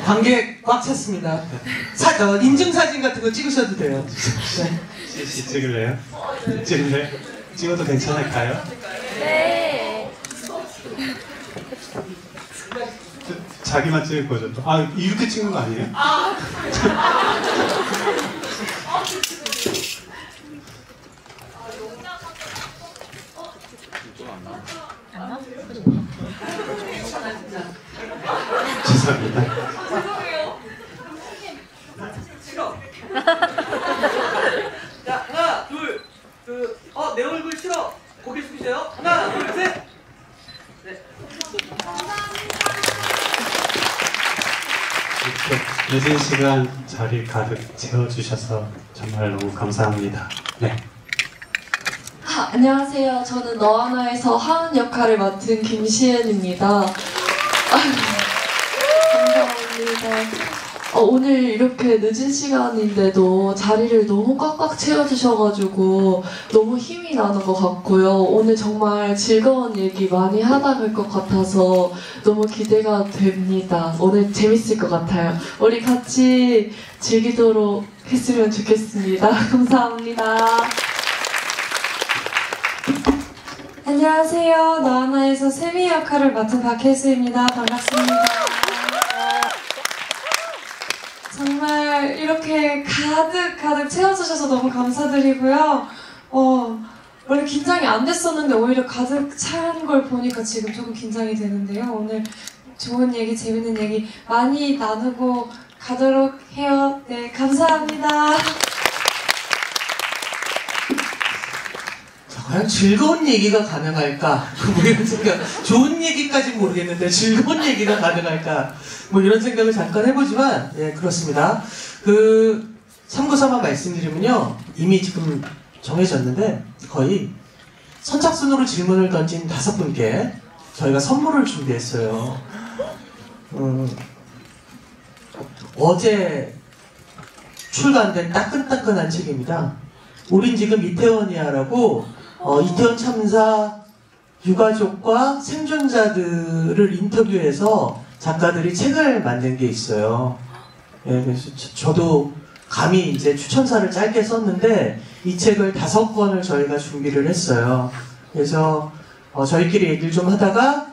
관객 꽉 찼습니다. 인증사진 같은 거 찍으셔도 돼요. 네. CC 찍을래요? 찍을래? 찍어도 괜찮을까요? 네. 자기만 찍을 거죠? 아, 이렇게 찍는 거 아니에요? 죄송합니다. 싫어. 자, 하나, 둘, 내 얼굴 싫어. 고개 숙이세요. 하나, 둘, 셋. 네. 이렇게 늦은 시간 자리 가득 채워주셔서 정말 너무 감사합니다. 네. 안녕하세요. 저는 너하나에서 하은 역할을 맡은 김시은입니다. 감사합니다. 오늘 이렇게 늦은 시간인데도 자리를 너무 꽉꽉 채워주셔가지고 너무 힘이 나는 것 같고요. 오늘 정말 즐거운 얘기 많이 하다 갈 것 같아서 너무 기대가 됩니다. 오늘 재밌을 것 같아요. 우리 같이 즐기도록 했으면 좋겠습니다. 감사합니다. 안녕하세요. 너하나에서 세미 역할을 맡은 박혜수입니다. 반갑습니다. 정말 이렇게 가득 채워주셔서 너무 감사드리고요. 원래 긴장이 안 됐었는데 오히려 가득 찬 걸 보니까 지금 조금 긴장이 되는데요. 오늘 좋은 얘기, 재밌는 얘기 많이 나누고 가도록 해요. 네, 감사합니다. 과연 즐거운 얘기가 가능할까? 뭐 이런 생각, 좋은 얘기까지는 모르겠는데 즐거운 얘기가 가능할까? 뭐 이런 생각을 잠깐 해보지만, 예, 그렇습니다. 참고삼아 말씀드리면요, 이미 지금 정해졌는데 거의 선착순으로 질문을 던진 5분께 저희가 선물을 준비했어요. 어제 출간된 따끈따끈한 책입니다. 우린 지금 이태원이야라고 이태원 참사 유가족과 생존자들을 인터뷰해서 작가들이 책을 만든 게 있어요. 예, 그래서 저도 감히 이제 추천사를 짧게 썼는데 이 책을 5권을 저희가 준비를 했어요. 그래서 저희끼리 얘기를 좀 하다가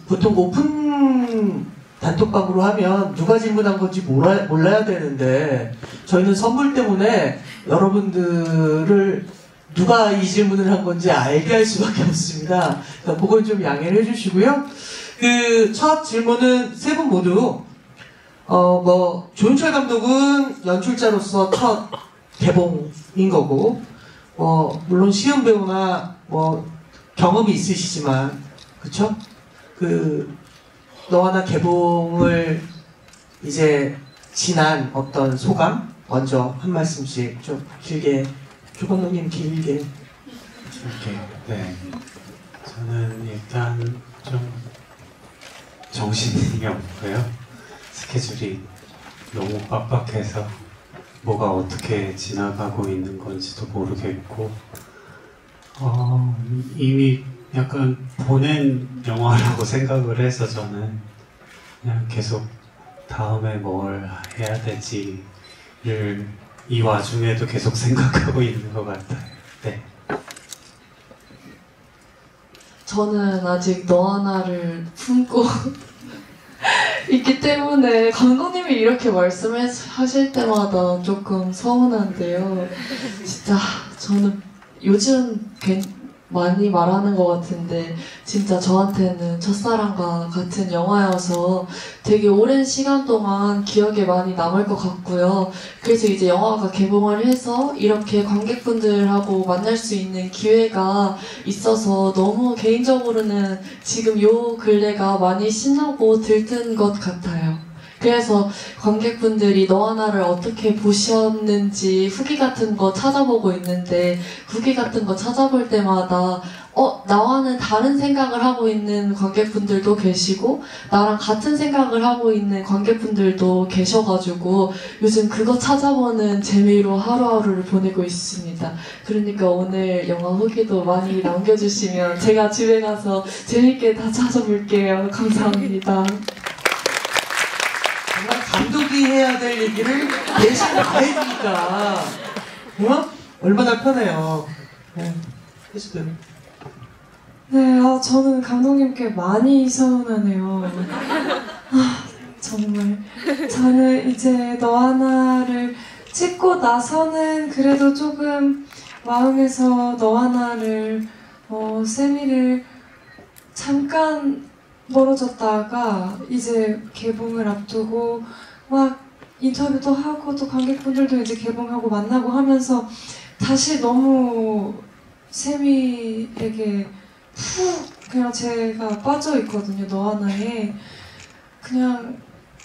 보통 오픈 단톡방으로 하면 누가 질문한 건지 몰라야 되는데 저희는 선물 때문에 여러분들을 누가 이 질문을 한 건지 알게 할 수밖에 없습니다. 그러니까 그건 좀 양해를 해주시고요. 첫 질문은 3분 모두 조윤철 감독은 연출자로서 첫 개봉인 거고 물론 시험 배우나 경험이 있으시지만 그쵸? 너하나 개봉을 이제 지난 어떤 소감 먼저 한 말씀씩 좀 길게 조감독님 길게. 네. 저는 일단 좀 정신이 없고요. 스케줄이 너무 빡빡해서 뭐가 어떻게 지나가고 있는 건지도 모르겠고 이미 약간 보낸 영화라고 생각을 해서 저는 그냥 계속 다음에 뭘 해야 되지를 이 와중에도 계속 생각하고 있는 것 같아요. 네. 저는 아직 너하나를 품고 있기 때문에 감독님이 이렇게 말씀하실 때마다 조금 서운한데요. 진짜 저는 요즘 많이 말하는 것 같은데 진짜 저한테는 첫사랑과 같은 영화여서 되게 오랜 시간 동안 기억에 많이 남을 것 같고요. 그래서 이제 영화가 개봉을 해서 이렇게 관객분들하고 만날 수 있는 기회가 있어서 너무 개인적으로는 지금 요 근래가 많이 신나고 들뜬 것 같아요. 그래서 관객분들이 너하나를 어떻게 보셨는지 후기 같은 거 찾아보고 있는데 후기 같은 거 찾아볼 때마다 나와는 다른 생각을 하고 있는 관객분들도 계시고 나랑 같은 생각을 하고 있는 관객분들도 계셔가지고 요즘 그거 찾아보는 재미로 하루하루를 보내고 있습니다. 그러니까 오늘 영화 후기도 많이 남겨주시면 제가 집에 가서 재밌게 다 찾아볼게요. 감사합니다. 정말 감독이 해야 될 얘기를 대신 다 해주니까 얼마나 편해요. 네. 해주세요. 네, 저는 감독님께 많이 서운하네요. 정말. 저는 이제 너 하나를 찍고 나서는 그래도 조금 마음에서 너 하나를, 세미를 잠깐 멀어졌다가 이제 개봉을 앞두고 막 인터뷰도 하고 또 관객분들도 이제 개봉하고 만나고 하면서 다시 너무 세미에게 푹 그냥 제가 빠져 있거든요. 너 하나에 그냥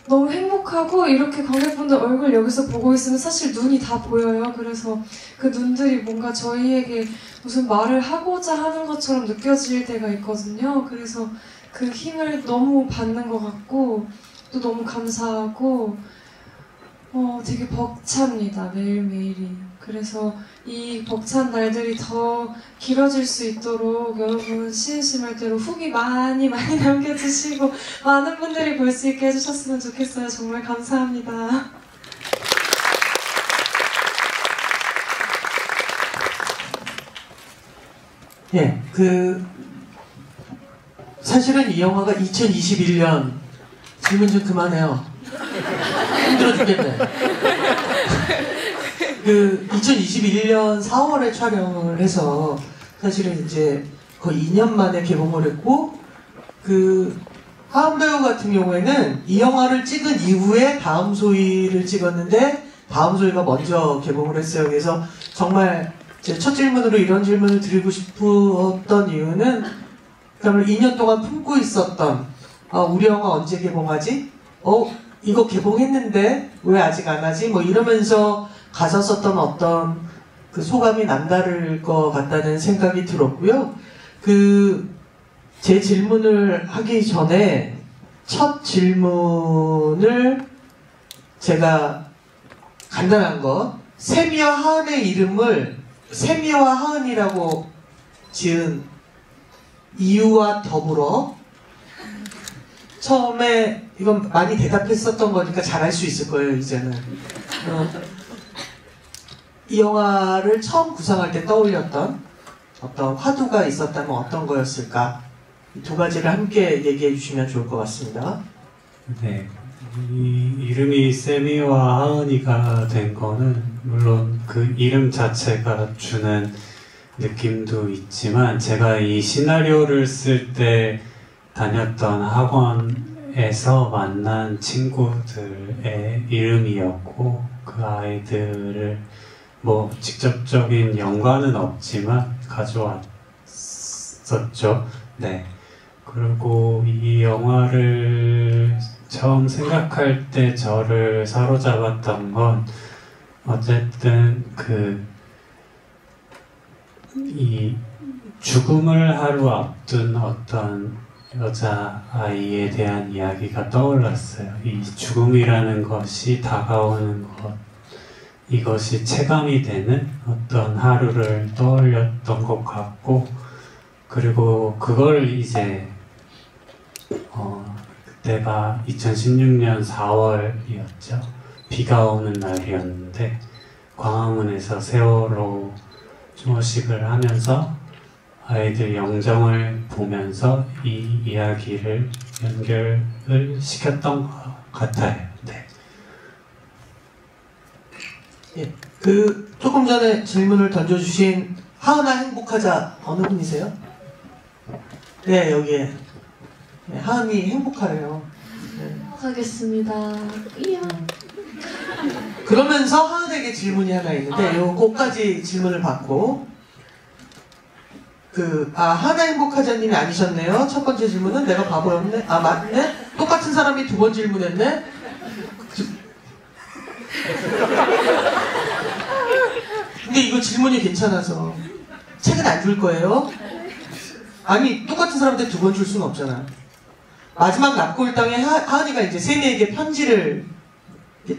너무 행복하고 이렇게 관객분들 얼굴 여기서 보고 있으면 사실 눈이 다 보여요. 그래서 그 눈들이 뭔가 저희에게 무슨 말을 하고자 하는 것처럼 느껴질 때가 있거든요. 그래서 그 힘을 너무 받는 것 같고 또 너무 감사하고 되게 벅찹니다. 매일매일이. 그래서 이 벅찬 날들이 더 길어질 수 있도록 여러분 시은씨말대로 후기 많이 남겨주시고 많은 분들이 볼 수 있게 해주셨으면 좋겠어요. 정말 감사합니다. 예, 사실은 이 영화가 2021년 질문 좀 그만해요. 힘들어 죽겠네. 2021년 4월에 촬영을 해서 사실은 이제 거의 2년 만에 개봉을 했고 하은 배우 같은 경우에는 이 영화를 찍은 이후에 다음 소위를 찍었는데 다음 소위가 먼저 개봉을 했어요. 그래서 정말 제 첫 질문으로 이런 질문을 드리고 싶었던 이유는 그러면 2년 동안 품고 있었던 우리 영화 언제 개봉하지? 이거 개봉했는데 왜 아직 안 하지? 뭐 이러면서 가졌었던 어떤 그 소감이 남다를 것 같다는 생각이 들었고요. 제 질문을 하기 전에 첫 질문을 제가 간단한 거 세미와 하은의 이름을 세미와 하은이라고 지은 이유와 더불어 처음에 이건 많이 대답했었던 거니까 잘할 수 있을 거예요. 이제는 이 영화를 처음 구상할 때 떠올렸던 어떤 화두가 있었다면 어떤 거였을까? 이 두 가지를 함께 얘기해 주시면 좋을 것 같습니다. 네, 이 이름이 세미와 하은이가 된 거는 물론 그 이름 자체가 주는 느낌도 있지만 제가 이 시나리오를 쓸 때 다녔던 학원에서 만난 친구들의 이름이었고 그 아이들을 뭐 직접적인 연관은 없지만 가져왔었죠. 네. 그리고 이 영화를 처음 생각할 때 저를 사로잡았던 건 어쨌든 이 죽음을 하루 앞둔 어떤 여자아이에 대한 이야기가 떠올랐어요. 이 죽음이라는 것이 다가오는 것, 이것이 체감이 되는 어떤 하루를 떠올렸던 것 같고, 그리고 그걸 이제 그때가 2016년 4월이었죠. 비가 오는 날이었는데 광화문에서 세월호 추모식을 하면서 아이들 영정을 보면서 이 이야기를 연결을 시켰던 것 같아요. 네. 예, 조금 전에 질문을 던져주신 하은아 행복하자 어느 분이세요? 네, 여기에 네, 하은이 행복하래요. 네. 하겠습니다. 이야. 그러면서 하은에게 질문이 하나 있는데 요거까지 질문을 받고 하나 행복하자님이 아니셨네요. 첫 번째 질문은 내가 바보였네. 맞네. 똑같은 사람이 두 번 질문했네. 근데 이거 질문이 괜찮아서 책은 안 줄 거예요. 아니 똑같은 사람한테 두 번 줄 수는 없잖아. 마지막 납골당에 하은이가 이제 세미에게 편지를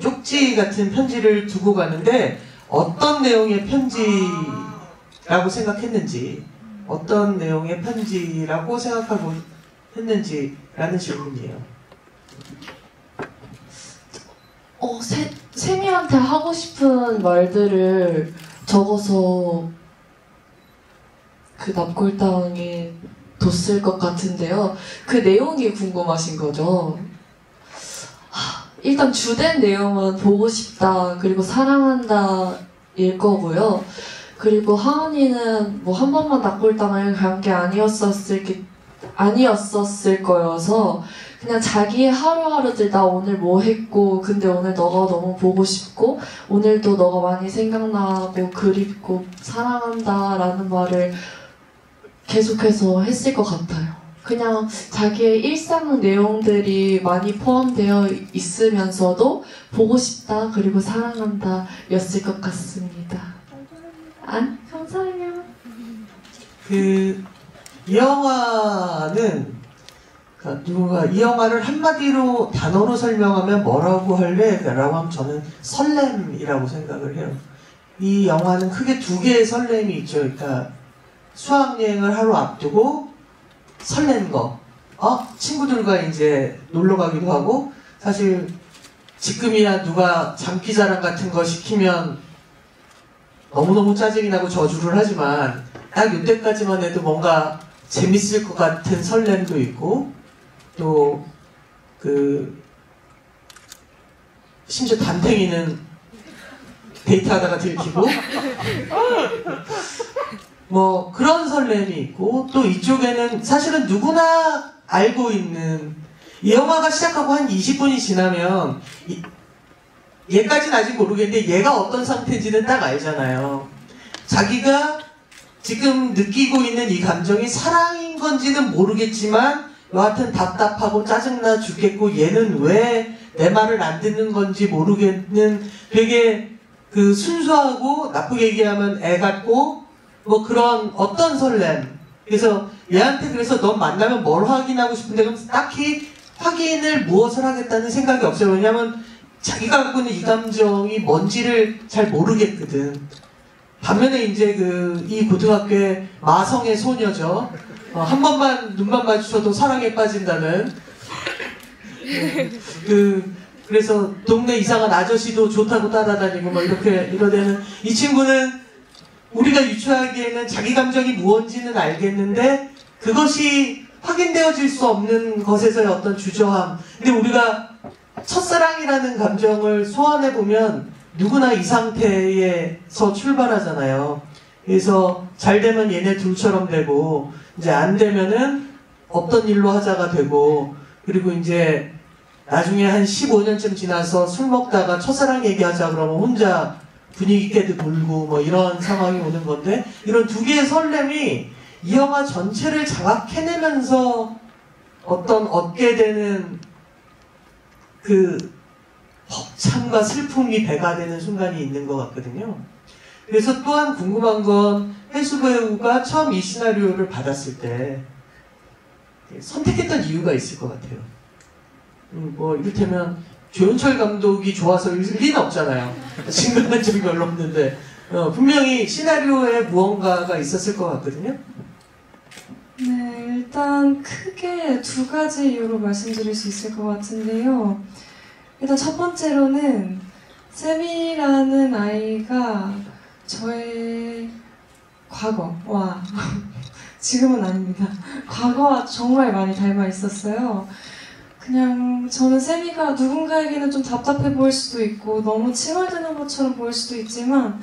쪽지 같은 편지를 두고 가는데 어떤 내용의 편지라고 생각했는지 어떤 내용의 편지라고 생각하고 했는지라는 질문이에요. 세미한테 하고 싶은 말들을 적어서 그 납골당에 뒀을 것 같은데요. 그 내용이 궁금하신 거죠? 일단 주된 내용은 보고 싶다, 그리고 사랑한다 일 거고요. 그리고 하은이는 뭐 한 번만 납골당을 간 게 아니었었을 거여서 그냥 자기의 하루하루들 나 오늘 뭐 했고 근데 오늘 너가 너무 보고 싶고 오늘도 너가 많이 생각나고 그립고 사랑한다 라는 말을 계속해서 했을 것 같아요. 그냥 자기의 일상 내용들이 많이 포함되어 있으면서도 보고 싶다 그리고 사랑한다 였을 것 같습니다. 감사해요. 이 영화는 누군가 이 영화를 한마디로 단어로 설명하면 뭐라고 할래? 라고 하면 저는 설렘이라고 생각을 해요. 이 영화는 크게 두 개의 설렘이 있죠. 그러니까 수학여행을 하루 앞두고 설레는 거. 친구들과 이제 놀러 가기도 하고, 사실 지금이야 누가 장기자랑 같은 거 시키면 너무너무 짜증이 나고 저주를 하지만 딱 이때까지만 해도 뭔가 재밌을 것 같은 설렘도 있고, 또 심지어 단탱이는 데이트하다가 들키고 뭐 그런 설렘이 있고, 또 이쪽에는 사실은 누구나 알고 있는, 이 영화가 시작하고 한 20분이 지나면 얘까지는 아직 모르겠는데 얘가 어떤 상태인지는 딱 알잖아요. 자기가 지금 느끼고 있는 이 감정이 사랑인 건지는 모르겠지만 여하튼 답답하고 짜증나 죽겠고 얘는 왜 내 말을 안 듣는 건지 모르겠는, 되게 순수하고 나쁘게 얘기하면 애 같고 뭐 그런 어떤 설렘. 그래서 얘한테 그래서 넌 만나면 뭘 확인하고 싶은데 그럼 딱히 확인을 무엇을 하겠다는 생각이 없어요. 왜냐하면 자기가 갖고 있는 이 감정이 뭔지를 잘 모르겠거든. 반면에 이제 이 고등학교의 마성의 소녀죠. 한 번만 눈만 마주쳐도 사랑에 빠진다는. 그래서 동네 이상한 아저씨도 좋다고 따라다니고 뭐 이러대는 이 친구는 우리가 유추하기에는 자기 감정이 무언지는 알겠는데 그것이 확인되어질 수 없는 것에서의 어떤 주저함. 근데 우리가 첫사랑이라는 감정을 소환해보면 누구나 이 상태에서 출발하잖아요. 그래서 잘 되면 얘네 둘처럼 되고, 이제 안 되면은 없던 일로 하자가 되고, 그리고 이제 나중에 한 15년쯤 지나서 술 먹다가 첫사랑 얘기하자 그러면 혼자 분위기 깨도 놀고 뭐 이런 상황이 오는 건데, 이런 두 개의 설렘이 이 영화 전체를 장악해내면서 얻게 되는 벅참과 슬픔이 배가 되는 순간이 있는 것 같거든요. 그래서 또한 궁금한 건 혜수 배우가 처음 이 시나리오를 받았을 때 선택했던 이유가 있을 것 같아요. 뭐 이를테면 조연철 감독이 좋아서일 리는 없잖아요. 친근한 점이 별로 없는데 분명히 시나리오에 무언가가 있었을 것 같거든요. 네, 일단 크게 두 가지 이유로 말씀드릴 수 있을 것 같은데요. 일단 첫 번째로는 세미라는 아이가 저의 과거와 지금은 아닙니다. 과거와 정말 많이 닮아 있었어요. 그냥 저는 세미가 누군가에게는 좀 답답해 보일 수도 있고 너무 칭얼대는 것처럼 보일 수도 있지만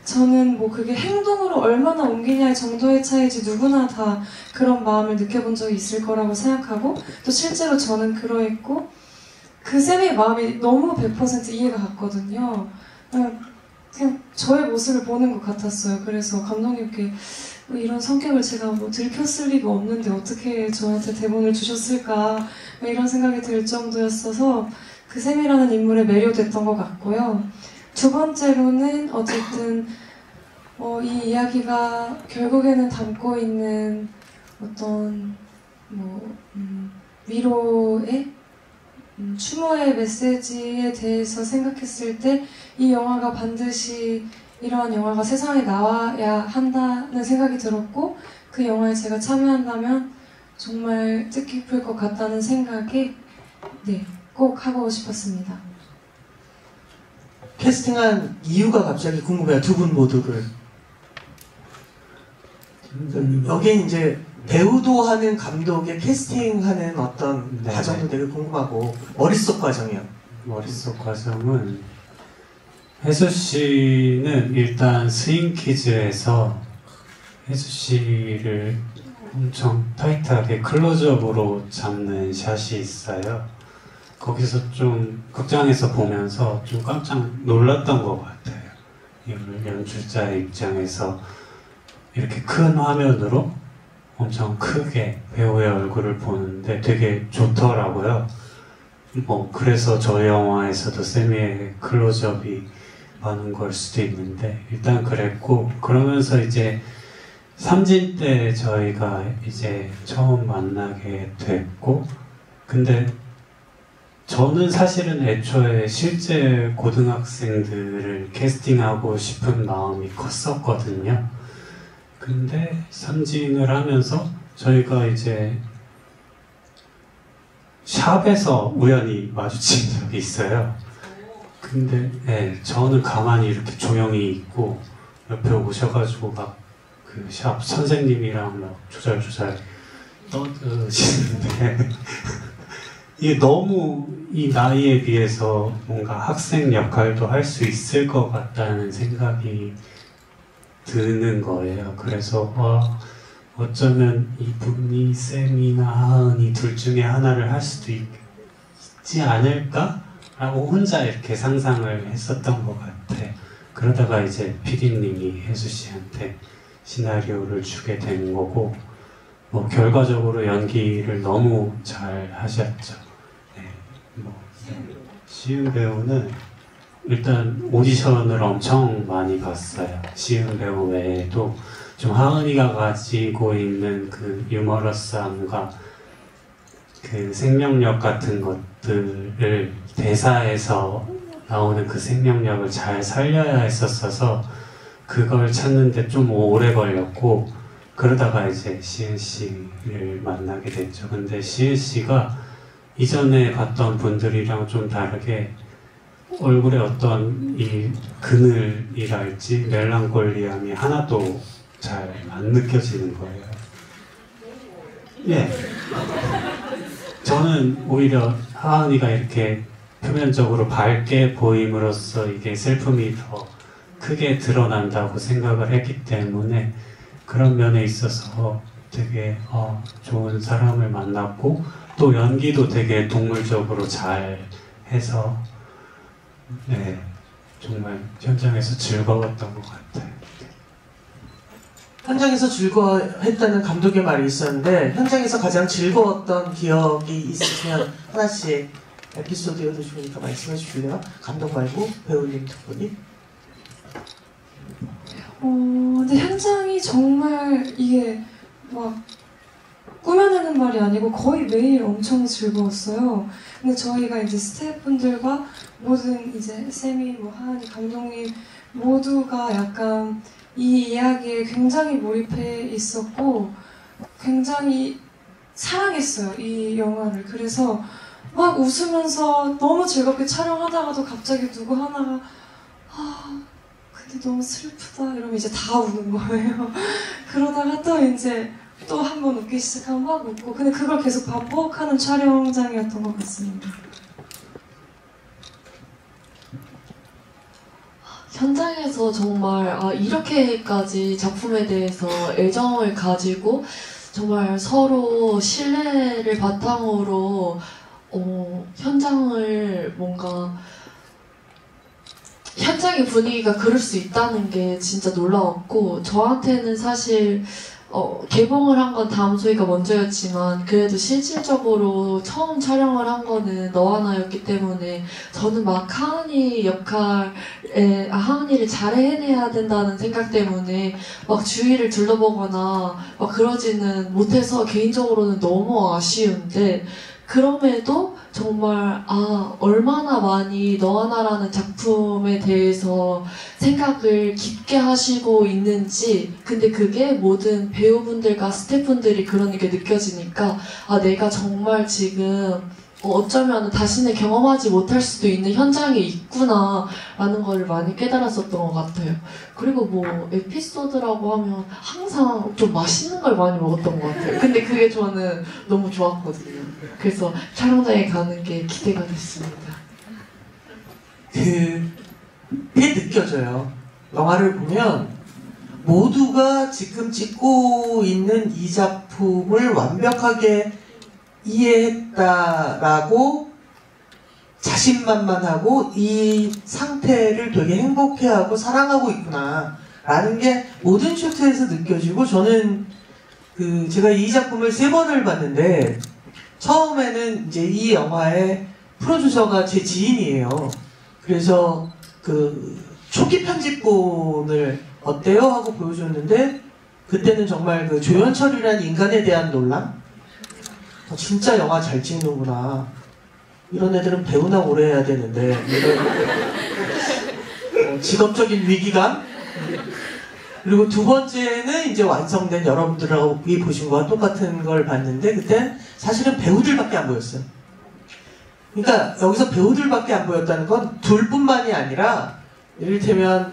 저는 뭐 그게 행동으로 얼마나 옮기냐의 정도의 차이지 누구나 다 그런 마음을 느껴본 적이 있을 거라고 생각하고, 또 실제로 저는 그러했고 그 세미의 마음이 너무 100% 이해가 갔거든요. 그냥 저의 모습을 보는 것 같았어요. 그래서 감독님께 뭐 이런 성격을 제가 뭐 들켰을 리가 없는데 어떻게 저한테 대본을 주셨을까 뭐 이런 생각이 들 정도였어서 그 샘이라는 인물에 매료됐던 것 같고요. 두 번째로는 어쨌든 이 이야기가 결국에는 담고 있는 어떤 위로의 추모의 메시지에 대해서 생각했을 때 이 영화가 반드시 이러한 영화가 세상에 나와야 한다는 생각이 들었고, 그 영화에 제가 참여한다면 정말 뜻깊을 것 같다는 생각에 꼭 하고 싶었습니다. 캐스팅한 이유가 갑자기 궁금해요. 두 분 모두를. 여긴 이제 배우도 하는 감독의 캐스팅하는 어떤 네. 과정도 되게 궁금하고 머릿속 과정이요. 머릿속 과정은 혜수 씨는 일단 스윙키즈에서 혜수 씨를 엄청 타이트하게 클로즈업으로 잡는 샷이 있어요. 거기서 좀 극장에서 보면서 좀 깜짝 놀랐던 것 같아요. 이걸 연출자의 입장에서 이렇게 큰 화면으로 엄청 크게 배우의 얼굴을 보는데 되게 좋더라고요. 뭐 그래서 저희 영화에서도 세미의 클로즈업이 많은 걸 수도 있는데 일단 그랬고, 그러면서 이제 삼진 때 저희가 이제 처음 만나게 됐고, 근데 저는 사실은 애초에 실제 고등학생들을 캐스팅하고 싶은 마음이 컸었거든요. 근데 삼진을 하면서 저희가 이제 샵에서 우연히 마주친 적이 있어요. 근데 네, 저는 가만히 이렇게 조용히 있고 옆에 오셔가지고 막 그 샵 선생님이랑 막 조잘조잘 떠드시는데 이게 너무 이 나이에 비해서 뭔가 학생 역할도 할 수 있을 것 같다는 생각이 드는 거예요. 그래서 어쩌면 이분이 쌤이나 하은이 둘 중에 하나를 할 수도 있지 않을까? 라고 혼자 이렇게 상상을 했었던 것 같아. 그러다가 이제 PD님이 혜수 씨한테 시나리오를 주게 된 거고, 뭐 결과적으로 연기를 너무 잘 하셨죠. 네, 뭐 시은 배우는 일단 오디션을 엄청 많이 봤어요. 시은 배우 외에도 좀 하은이가 가지고 있는 그 유머러스함과 그 생명력 같은 것들을 대사에서 나오는 그 생명력을 잘 살려야 했었어서 그걸 찾는데 좀 오래 걸렸고, 그러다가 이제 시은 씨를 만나게 됐죠. 근데 시은 씨가 이전에 봤던 분들이랑 좀 다르게 얼굴에 어떤 이 그늘이랄지 멜랑콜리함이 하나도 잘 안 느껴지는 거예요. 예. 저는 오히려 하은이가 이렇게 표면적으로 밝게 보임으로써 이게 슬픔이 더 크게 드러난다고 생각을 했기 때문에 그런 면에 있어서 되게 좋은 사람을 만났고, 또 연기도 되게 동물적으로 잘 해서 네, 정말 현장에서 즐거웠던 것 같아요. 현장에서 즐거워했다는 감독의 말이 있었는데, 현장에서 가장 즐거웠던 기억이 있으시면 하나씩 에피소드여도 좋으니까 말씀해 주실래요? 감독 말고 배우님 두 분이. 근데 현장이 정말 이게 막 꾸며내는 말이 아니고 거의 매일 엄청 즐거웠어요. 근데 저희가 이제 스태프분들과 모든 이제 쌤이 뭐 하은이 감독님 모두가 약간 이 이야기에 굉장히 몰입해 있었고 굉장히 사랑했어요, 이 영화를. 그래서 막 웃으면서 너무 즐겁게 촬영하다가도 갑자기 누구 하나가 근데 너무 슬프다 이러면 이제 다 우는 거예요. 그러다가 또 이제 또 한 번 웃기 시작하면 막 웃고, 근데 그걸 계속 반복하는 촬영장이었던 것 같습니다. 현장에서 정말 이렇게까지 작품에 대해서 애정을 가지고 정말 서로 신뢰를 바탕으로 현장을 뭔가 현장의 분위기가 그럴 수 있다는 게 진짜 놀라웠고, 저한테는 사실 개봉을 한 건 다음 소희가 먼저였지만 그래도 실질적으로 처음 촬영을 한 거는 너 하나였기 때문에 저는 막 하은이 역할에 하은이를 잘 해내야 된다는 생각 때문에 막 주위를 둘러보거나 막 그러지는 못해서 개인적으로는 너무 아쉬운데, 그럼에도 정말 얼마나 많이 너 하나라는 작품에 대해서 생각을 깊게 하시고 있는지, 근데 그게 모든 배우분들과 스태프분들이 그런 게 느껴지니까 내가 정말 지금 어쩌면 다시는 경험하지 못할 수도 있는 현장에 있구나라는 걸 많이 깨달았었던 것 같아요. 그리고 뭐 에피소드라고 하면 항상 좀 맛있는 걸 많이 먹었던 것 같아요. 근데 그게 저는 너무 좋았거든요. 그래서 촬영장에 가는 게 기대가 됐습니다. 그게 느껴져요. 영화를 보면 모두가 지금 찍고 있는 이 작품을 완벽하게 이해했다라고 자신만만하고 이 상태를 되게 행복해하고 사랑하고 있구나 라는 게 모든 쇼트에서 느껴지고, 저는 제가 이 작품을 3번을 봤는데 처음에는 이제 이 영화의 프로듀서가 제 지인이에요. 그래서 초기 편집본을 어때요? 하고 보여줬는데 그때는 정말 조연철이라는 인간에 대한 논란? 진짜 영화 잘 찍는구나. 이런 애들은 배우나 오래 해야 되는데 이런 직업적인 위기감. 그리고 2번째는 이제 완성된 여러분들이 보신 거와 똑같은 걸 봤는데 그때 사실은 배우들밖에 안 보였어요. 그러니까 여기서 배우들밖에 안 보였다는 건 둘뿐만이 아니라, 이를테면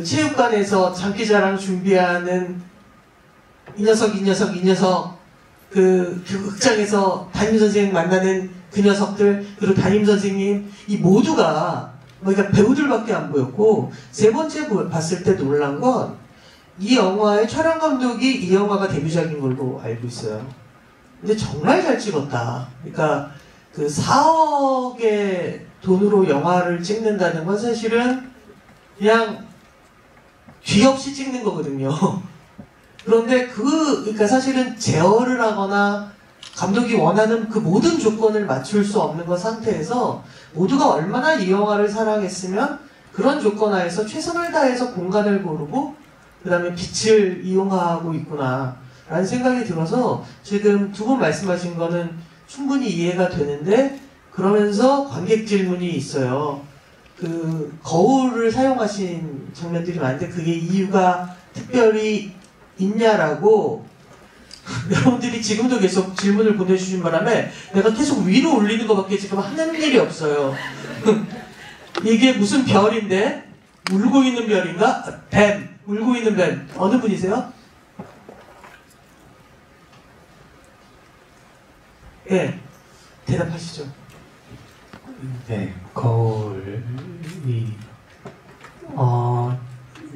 체육관에서 장기자랑 준비하는 이 녀석 극장에서 담임선생님 만나는 그 녀석들, 그리고 담임선생님, 이 모두가 그러니까 배우들밖에 안 보였고, 3번째 봤을 때 놀란 건 이 영화의 촬영 감독이 이 영화가 데뷔작인 걸로 알고 있어요. 근데 정말 잘 찍었다. 그러니까 4억의 돈으로 영화를 찍는다는 건 사실은 그냥 뒤 없이 찍는 거거든요. 그런데 그러니까 사실은 제어를 하거나 감독이 원하는 그 모든 조건을 맞출 수 없는 것 상태에서 모두가 얼마나 이 영화를 사랑했으면 그런 조건 하에서 최선을 다해서 공간을 고르고 그 다음에 빛을 이용하고 있구나 라는 생각이 들어서, 지금 2분 말씀하신 거는 충분히 이해가 되는데, 그러면서 관객 질문이 있어요. 거울을 사용하신 장면들이 많은데 그게 이유가 특별히 있냐라고 여러분들이 지금도 계속 질문을 보내주신 바람에 내가 계속 위로 올리는 것밖에 지금 하는 일이 없어요. 이게 무슨 별인데? 울고 있는 별인가? 뱀. 울고 있는 뱀. 어느 분이세요? 네. 대답하시죠. 네, 거울이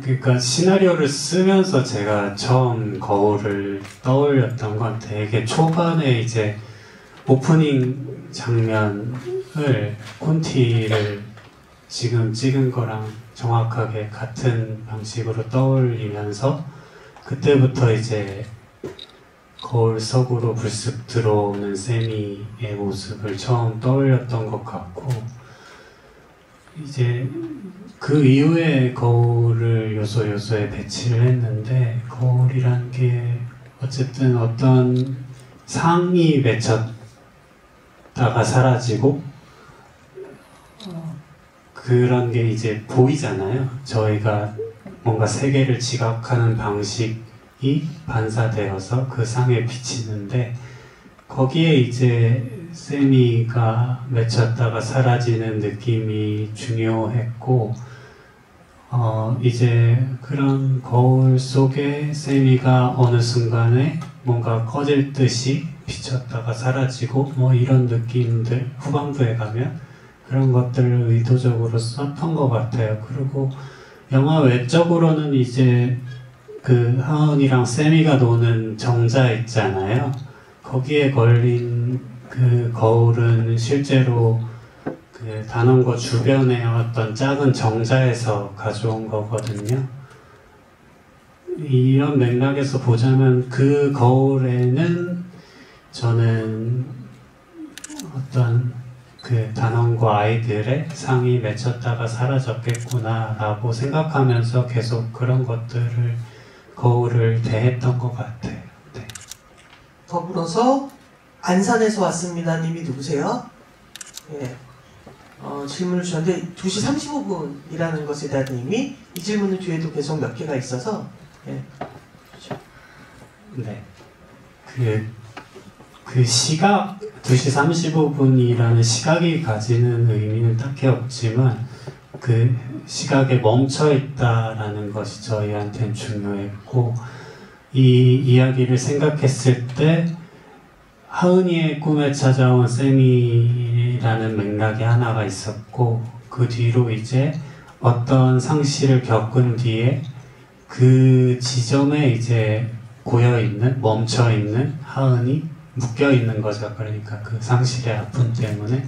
그러니까 시나리오를 쓰면서 제가 처음 거울을 떠올렸던 건 되게 초반에 이제 오프닝 장면을 콘티를 지금 찍은 거랑 정확하게 같은 방식으로 떠올리면서 그때부터 이제 거울 속으로 불쑥 들어오는 세미의 모습을 처음 떠올렸던 것 같고, 이제 그 이후에 거울을 요소요소에 배치를 했는데, 거울이란 게 어쨌든 어떤 상이 맺혔다가 사라지고 그런 게 이제 보이잖아요. 저희가 뭔가 세계를 지각하는 방식이 반사되어서 그 상에 비치는데, 거기에 이제 세미가 맺혔다가 사라지는 느낌이 중요했고, 이제 그런 거울 속에 세미가 어느 순간에 뭔가 꺼질 듯이 비쳤다가 사라지고 뭐 이런 느낌들, 후반부에 가면 그런 것들을 의도적으로 썼던 것 같아요. 그리고 영화 외적으로는 이제 하은이랑 세미가 노는 정자 있잖아요. 거기에 걸린 그 거울은 실제로 단원고 주변의 어떤 작은 정자에서 가져온 거거든요. 이런 맥락에서 보자면 그 거울에는 저는 어떤 단원고 아이들의 상이 맺혔다가 사라졌겠구나 라고 생각하면서 계속 그런 것들을 거울을 대했던 것 같아요. 네. 더불어서 안산에서 왔습니다 님이 누구세요? 네. 질문을 주셨는데 2시 35분이라는 것에 대한 님이 이 질문은 뒤에도 계속 몇 개가 있어서 네. 네. 그 시각 2시 35분이라는 시각이 가지는 의미는 딱히 없지만 그 시각에 멈춰 있다라는 것이 저희한테는 중요했고, 이 이야기를 생각했을 때 하은이의 꿈에 찾아온 쌤이라는 맥락이 하나가 있었고, 그 뒤로 이제 어떤 상실을 겪은 뒤에 그 지점에 이제 고여있는, 멈춰있는 하은이 묶여있는 거죠. 그러니까 그 상실의 아픔 때문에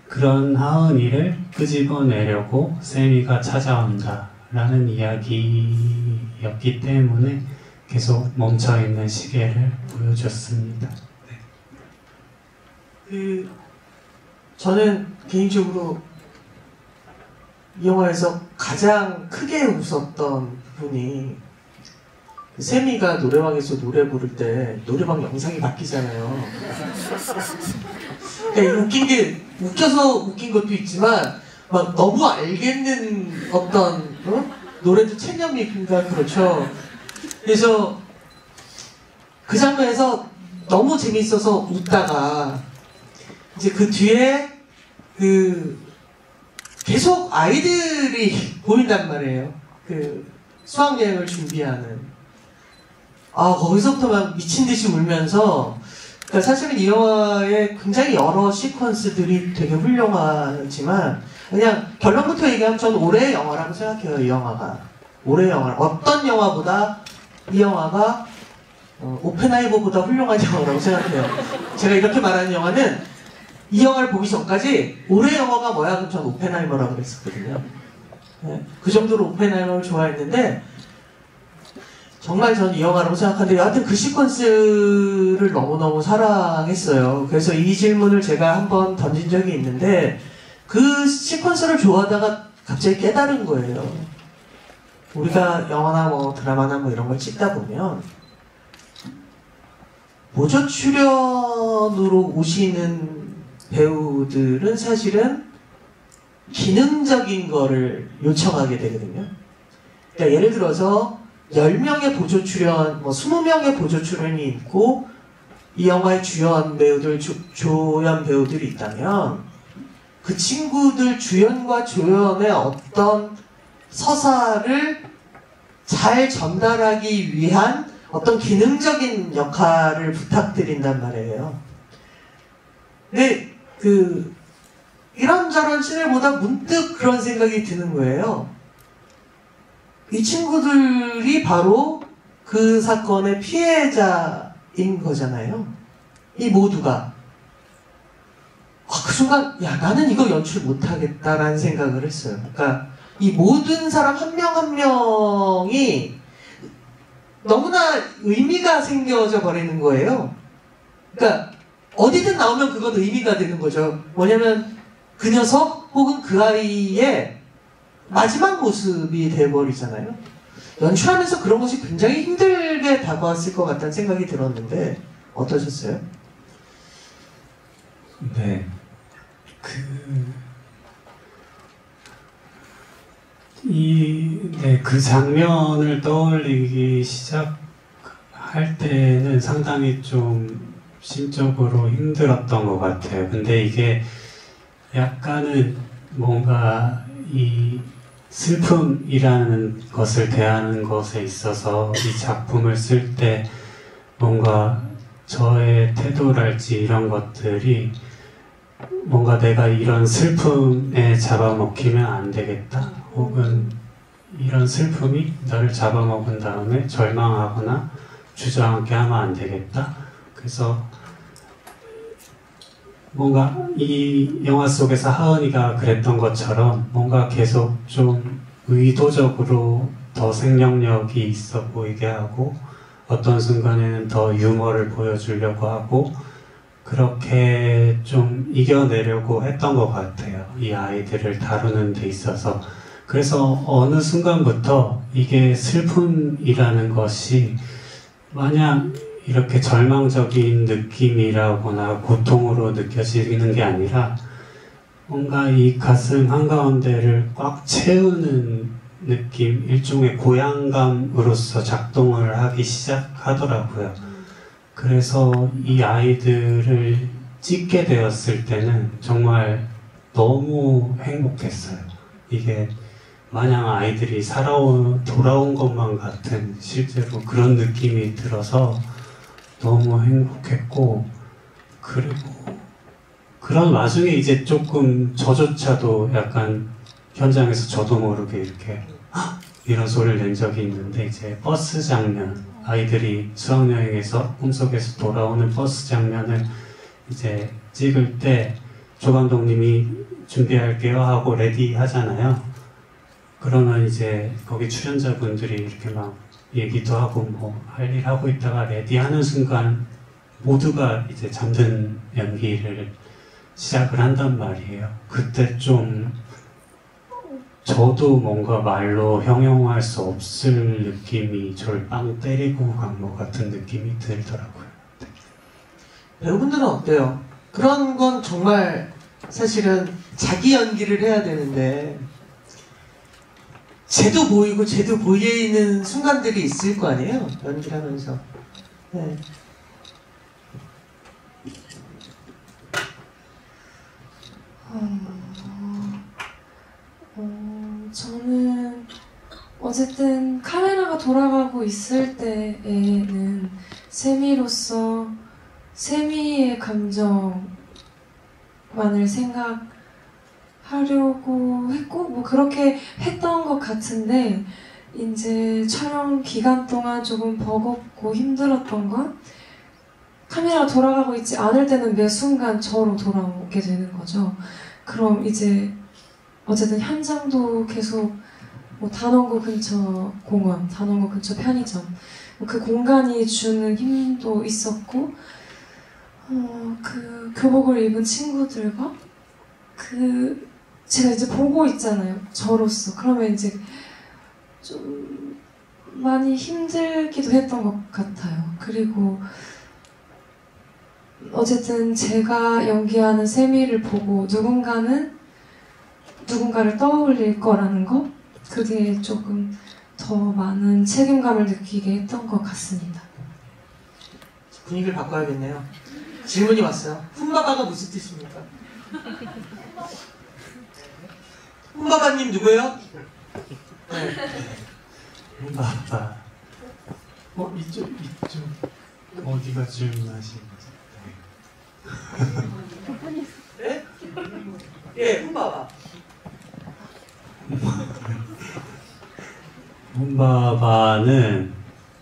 그런 하은이를 끄집어내려고 쌤이가 찾아온다 라는 이야기였기 때문에 계속 멈춰있는 시계를 보여줬습니다. 저는 개인적으로 이 영화에서 가장 크게 웃었던 부분이 세미가 노래방에서 노래 부를 때 노래방 영상이 바뀌잖아요. 그러니까 웃긴 게 웃겨서 웃긴 것도 있지만 막 너무 알겠는 어떤 노래도 체념입니다. 그렇죠. 그래서 그 장면에서 너무 재밌어서 웃다가 이제 그 뒤에 계속 아이들이 보인단 말이에요. 수학여행을 준비하는. 거기서부터 막 미친 듯이 울면서, 그러니까 사실은 이 영화에 굉장히 여러 시퀀스들이 되게 훌륭하지만, 그냥 결론부터 얘기하면 저는 올해의 영화라고 생각해요, 이 영화가. 올해의 영화. 어떤 영화보다 이 영화가 오펜하이머보다 훌륭한 영화라고 생각해요. 제가 이렇게 말하는 영화는 이 영화를 보기 전까지 올해 영화가 뭐야? 그럼 전 오펜하이머라고 그랬었거든요. 네, 그 정도로 오펜하이머를 좋아했는데 정말 전 이 영화라고 생각하는데 여하튼 그 시퀀스를 너무너무 사랑했어요. 그래서 이 질문을 제가 한번 던진 적이 있는데 그 시퀀스를 좋아하다가 갑자기 깨달은 거예요. 우리가 영화나 뭐 드라마나 뭐 이런 걸 찍다 보면 모조 출연으로 오시는 배우들은 사실은 기능적인 거를 요청하게 되거든요. 그러니까 예를 들어서 10명의 보조 출연, 20명의 보조 출연이 있고 이 영화의 주연 배우들, 조연 배우들이 있다면 그 친구들 주연과 조연의 어떤 서사를 잘 전달하기 위한 어떤 기능적인 역할을 부탁드린단 말이에요. 근데 이런저런 씬을 보다 문득 그런 생각이 드는 거예요. 이 친구들이 바로 그 사건의 피해자인 거잖아요. 이 모두가. 그 순간, 나는 이거 연출 못하겠다라는 생각을 했어요. 그러니까 이 모든 사람 한 명 한 명이 너무나 의미가 생겨져 버리는 거예요. 그러니까 어디든 나오면 그건 의미가 되는 거죠. 뭐냐면 그 녀석 혹은 그 아이의 마지막 모습이 돼버리잖아요. 연출하면서 그런 것이 굉장히 힘들게 다가왔을 것 같다는 생각이 들었는데 어떠셨어요? 네. 그 장면을 떠올리기 시작할 때는 상당히 좀 심적으로 힘들었던 것 같아요. 근데 이게 약간은 뭔가 이 슬픔이라는 것을 대하는 것에 있어서 이 작품을 쓸 때 뭔가 저의 태도랄지 이런 것들이 뭔가 내가 이런 슬픔에 잡아먹히면 안 되겠다. 혹은 이런 슬픔이 너를 잡아먹은 다음에 절망하거나 주저앉게 하면 안 되겠다. 그래서 뭔가 이 영화 속에서 하은이가 그랬던 것처럼 뭔가 계속 좀 의도적으로 더 생명력이 있어 보이게 하고 어떤 순간에는 더 유머를 보여주려고 하고 그렇게 좀 이겨내려고 했던 것 같아요. 이 아이들을 다루는 데 있어서. 그래서 어느 순간부터 이게 슬픔이라는 것이 마냥 이렇게 절망적인 느낌이라거나 고통으로 느껴지는 게 아니라 뭔가 이 가슴 한가운데를 꽉 채우는 느낌, 일종의 고향감으로서 작동을 하기 시작하더라고요. 그래서 이 아이들을 찍게 되었을 때는 정말 너무 행복했어요. 이게 마냥 아이들이 돌아온 것만 같은 실제로 그런 느낌이 들어서 너무 행복했고, 그리고 그런 와중에 이제 조금 저조차도 약간 현장에서 저도 모르게 이렇게 이런 소리를 낸 적이 있는데, 이제 버스 장면, 아이들이 수학여행에서 꿈속에서 돌아오는 버스 장면을 이제 찍을 때 조 감독님이 준비할게요 하고 레디 하잖아요. 그러면 이제 거기 출연자분들이 이렇게 막 얘기도 하고 뭐 할 일 하고 있다가 레디 하는 순간 모두가 이제 잠든 연기를 시작을 한단 말이에요. 그때 좀 저도 뭔가 말로 형용할 수 없을 느낌이 저를 빵 때리고 간 것 같은 느낌이 들더라고요. 배우분들은 어때요? 그런 건 정말 사실은 자기 연기를 해야 되는데 쟤도 보이고 쟤도 보이는 순간들이 있을 거 아니에요? 연기를 하면서. 네. 저는 어쨌든 카메라가 돌아가고 있을 때에는 세미로서 세미의 감정만을 생각하려고 했고 뭐 그렇게 했던 것 같은데, 이제 촬영 기간 동안 조금 버겁고 힘들었던 건 카메라가 돌아가고 있지 않을 때는 매 순간 저로 돌아오게 되는 거죠. 그럼 이제 어쨌든 현장도 계속 뭐 단원고 근처 공원, 단원고 근처 편의점, 그 공간이 주는 힘도 있었고, 그 교복을 입은 친구들과 제가 이제 보고 있잖아요, 저로서. 그러면 이제 좀 많이 힘들기도 했던 것 같아요. 그리고 어쨌든 제가 연기하는 세미를 보고 누군가를 떠올릴 거라는 거, 그게 조금 더 많은 책임감을 느끼게 했던 것 같습니다. 분위기를 바꿔야겠네요. 질문이 왔어요. 훔바바가 무슨 뜻입니까? 훔바바님 누구예요? 네. 훔바바. 이쪽 어디가 질문하신 거죠? 네? 예, 훔바바. 훔바바는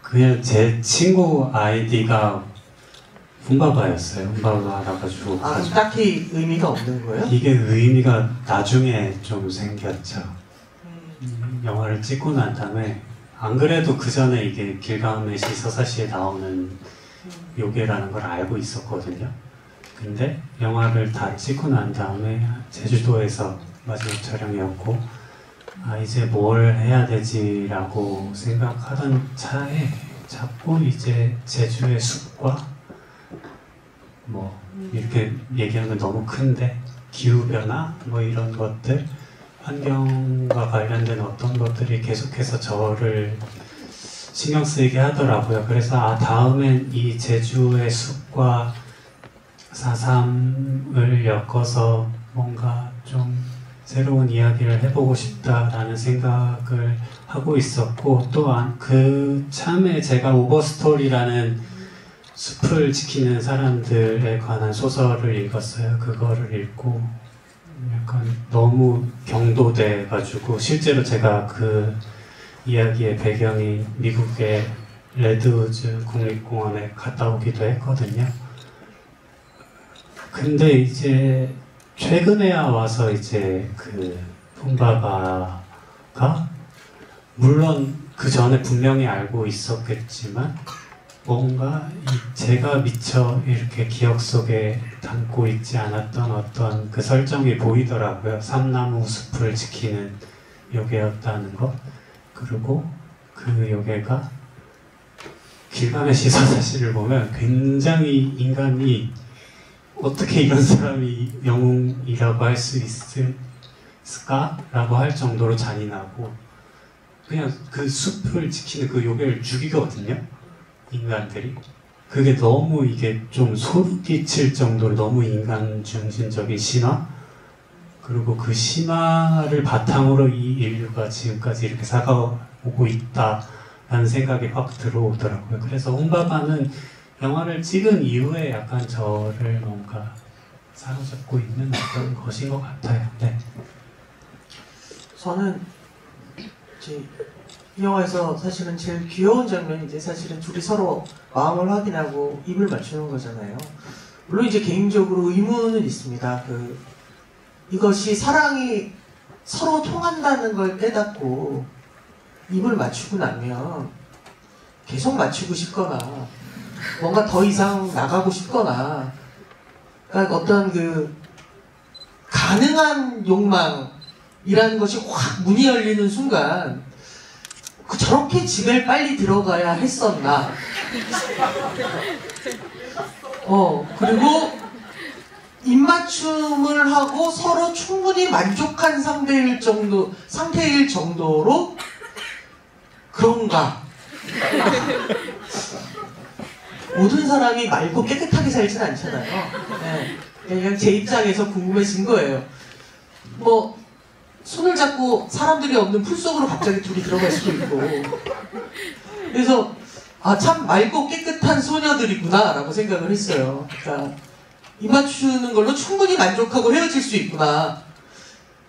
그냥 제 친구 아이디가 훔바바였어요. 훔바바라 가지고. 딱히 의미가 없는 거예요? 이게 의미가 나중에 좀 생겼죠. 영화를 찍고 난 다음에, 안 그래도 그 전에 이게 길가메시 서사시에 나오는 요괴라는 걸 알고 있었거든요. 근데 영화를 다 찍고 난 다음에 제주도에서 마지막 촬영이었고, 이제 뭘 해야 되지라고 생각하던 차에 자꾸 이제 제주의 숲과 뭐 이렇게 얘기하면 너무 큰데 기후변화 뭐 이런 것들, 환경과 관련된 어떤 것들이 계속해서 저를 신경 쓰이게 하더라고요. 그래서 다음엔 이 제주의 숲과 4.3을 엮어서 뭔가 좀 새로운 이야기를 해보고 싶다라는 생각을 하고 있었고, 또한 그 참에 제가 오버스토리라는 숲을 지키는 사람들에 관한 소설을 읽었어요. 그거를 읽고 약간 너무 경도돼가지고, 실제로 제가 그 이야기의 배경이 미국의 레드우즈 국립공원에 갔다 오기도 했거든요. 근데 이제 최근에야 와서 이제 그 훔바바가, 물론 그 전에 분명히 알고 있었겠지만 뭔가 제가 미처 이렇게 기억 속에 담고 있지 않았던 어떤 그 설정이 보이더라고요. 삼나무 숲을 지키는 요괴였다는 것. 그리고 그 요괴가 길가메시 서사시를 보면 굉장히 인간이 어떻게 이런 사람이 영웅이라고 할 수 있을까라고 할 정도로 잔인하고, 그냥 그 숲을 지키는 그 요괴를 죽이거든요, 인간들이. 그게 너무 이게 좀 소름 끼칠 정도로 너무 인간 중심적인 신화? 그리고 그 신화를 바탕으로 이 인류가 지금까지 이렇게 살아오고 있다라는 생각이 확 들어오더라고요. 그래서 홍바바는 영화를 찍은 이후에 약간 저를 뭔가 사로잡고 있는 어떤 것인 것 같아요. 네. 저는 이제 이 영화에서 사실은 제일 귀여운 장면이 이제 사실은 둘이 서로 마음을 확인하고 입을 맞추는 거잖아요. 물론 이제 개인적으로 의문은 있습니다. 이것이 사랑이 서로 통한다는 걸 깨닫고 입을 맞추고 나면 계속 맞추고 싶거나 뭔가 더 이상 나가고 싶거나, 그러니까 어떤 가능한 욕망이라는 것이 확 문이 열리는 순간 저렇게 집에 빨리 들어가야 했었나. 그리고 입맞춤을 하고 서로 충분히 만족한 상태일 정도로 그런가. 모든 사람이 맑고 깨끗하게 살진 않잖아요. 네. 그냥 제 입장에서 궁금해진 거예요. 뭐 손을 잡고 사람들이 없는 풀 속으로 갑자기 둘이 들어갈 수도 있고. 그래서 참 맑고 깨끗한 소녀들이구나 라고 생각을 했어요. 그러니까 입 맞추는 걸로 충분히 만족하고 헤어질 수 있구나.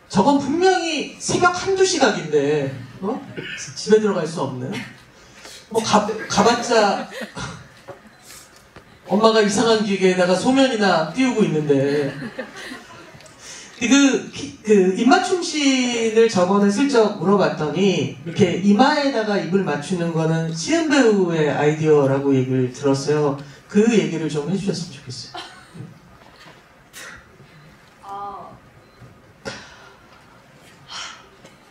저건 분명히 새벽 1~2시각인데 집에 들어갈 수 없는, 뭐 가봤자 엄마가 이상한 기계에다가 소면이나 띄우고 있는데. 입맞춤 씬을 저번에 슬쩍 물어봤더니 이렇게 이마에다가 입을 맞추는 거는 시은 배우의 아이디어라고 얘기를 들었어요. 그 얘기를 좀 해주셨으면 좋겠어요.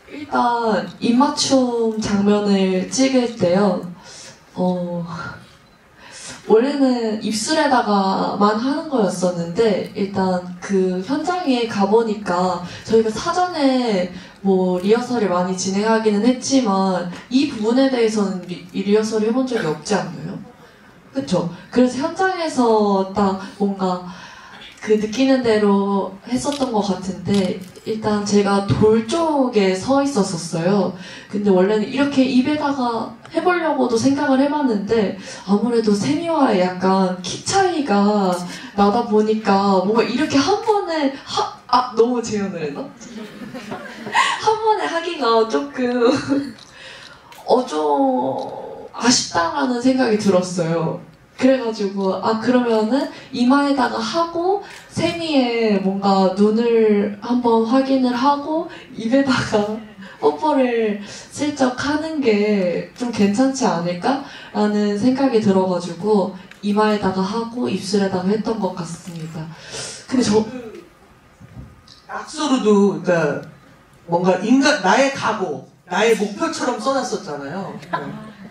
일단 입맞춤 장면을 찍을 때요. 원래는 입술에다가만 하는 거였었는데, 일단 그 현장에 가보니까 저희가 사전에 뭐 리허설을 많이 진행하기는 했지만 이 부분에 대해서는 리허설을 해본 적이 없지 않나요? 그쵸? 그래서 현장에서 딱 뭔가 느끼는 대로 했었던 것 같은데, 일단 제가 돌 쪽에 서 있었어요. 근데 원래는 이렇게 입에다가 해보려고도 생각을 해봤는데, 아무래도 세미와의 약간 키 차이가 나다 보니까 뭔가 이렇게 한 번에 너무 재현을 했나? 한 번에 하기가 조금 좀 아쉽다라는 생각이 들었어요. 그래가지고 그러면은 이마에다가 하고 세미의 뭔가 눈을 한번 확인을 하고 입에다가 뽀뽀를 슬쩍 하는 게 좀 괜찮지 않을까라는 생각이 들어가지고 이마에다가 하고 입술에다가 했던 것 같습니다. 근데 악소르도 그러니까 뭔가 나의 각오, 나의 목표처럼 써놨었잖아요.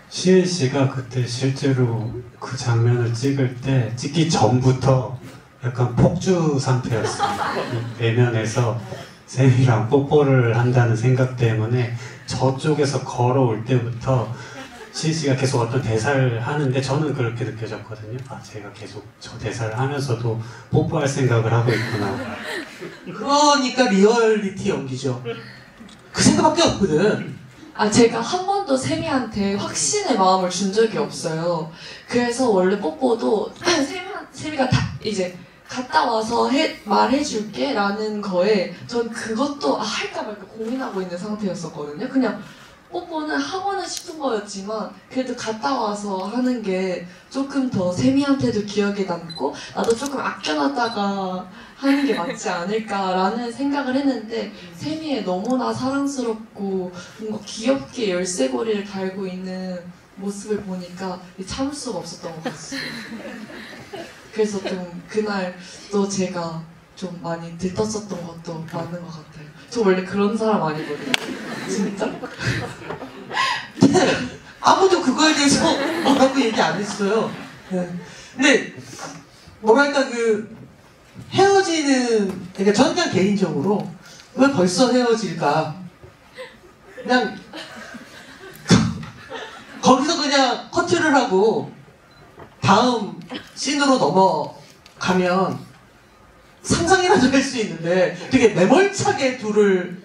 시은 씨가 그때 실제로 그 장면을 찍기 전부터 약간 폭주 상태였습니다. 이 내면에서 세미랑 뽀뽀를 한다는 생각 때문에 저쪽에서 걸어올 때부터 시은 씨가 계속 어떤 대사를 하는데 저는 그렇게 느껴졌거든요. 제가 계속 저 대사를 하면서도 뽀뽀할 생각을 하고 있구나. 그러니까 리얼리티 연기죠. 그 생각밖에 없거든. 제가 한 번도 세미한테 확신의 마음을 준 적이 없어요. 그래서 원래 뽀뽀도 세미가 이제 갔다 와서 말해줄게 라는 거에 전 그것도 할까 말까 고민하고 있는 상태였었거든요. 그냥 뽀뽀는 하고는 싶은 거였지만 그래도 갔다 와서 하는 게 조금 더 세미한테도 기억에 남고 나도 조금 아껴놨다가 하는 게 맞지 않을까라는 생각을 했는데, 세미의 너무나 사랑스럽고 뭔가 귀엽게 열쇠고리를 달고 있는 모습을 보니까 참을 수가 없었던 것 같습니다. 그래서 좀 그날 또 제가 좀 많이 들떴었던 것도 맞는 것 같아요. 저 원래 그런 사람 아니거든요. 진짜? 아무도 그거에 대해서 뭐라고 얘기 안 했어요. 근데 뭐랄까 헤어지는, 그러니까 저는 그냥 개인적으로 왜 벌써 헤어질까? 그냥 거기서 그냥 커트를 하고 다음 씬으로 넘어가면 상상이라도 할 수 있는데 되게 매몰차게 둘을